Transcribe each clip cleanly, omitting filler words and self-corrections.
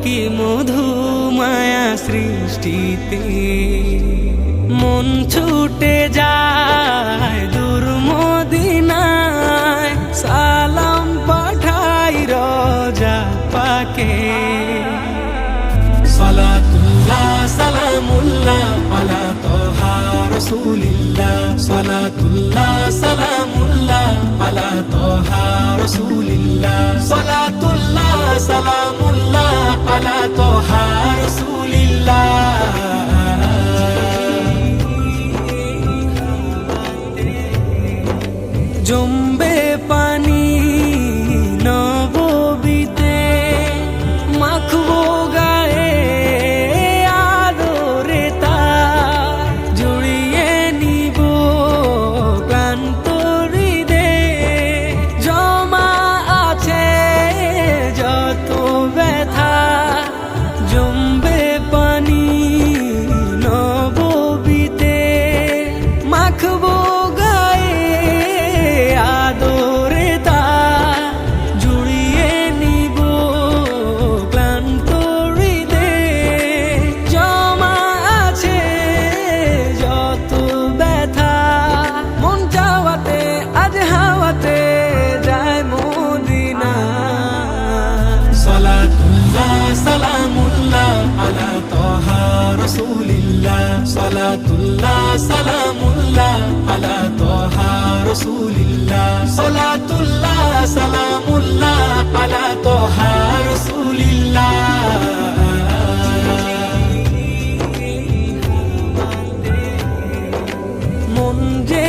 কি মধু মায়া সৃষ্টিতে মন ছুটে যায় দূর মদিনায় সালাম পাঠাই রোজা পাকে সালাতুল্লাহ সালামুল্লাহ আলা তোহা রাসূলিল্লাহ সালাতুল্লাহ সালামুল্লাহ আলা তোহা রাসূলিল্লাহ সালাতুল্লাহ সালামুল্লাহ আলা তোহা রাসূলিল্লাহ জম্বে পানি নববীতে মাখবো গায়ে আদরে তার জড়িয়ে নিব প্রান্তরিদে জমা আছে যত ব্যথা জম্বে পানি নববীতে মাখবো সালাতুল্লাহ সালামুল্লাহ আলা তোহা রাসূলিল্লাহ সালাতুল্লাহ সালামুল্লাহ আলা তোহা রাসূলিল্লাহ মন যে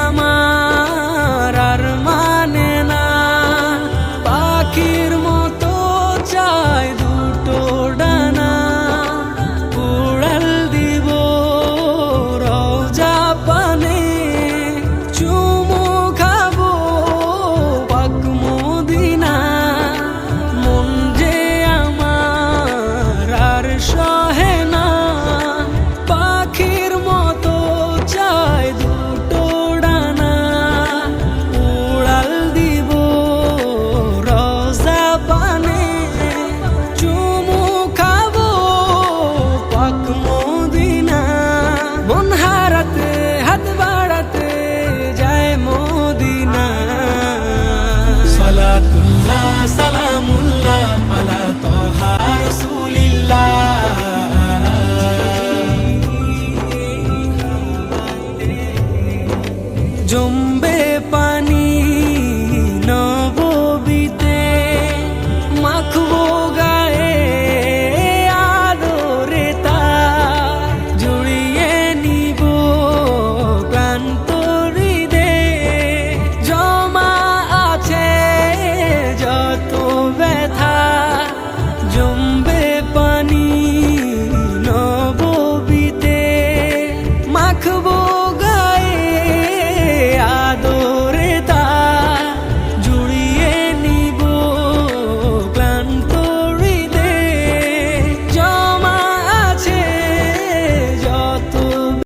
আমার আর মানে না পাখির মতো চায় দুটো ডানা সালামুল্লাহ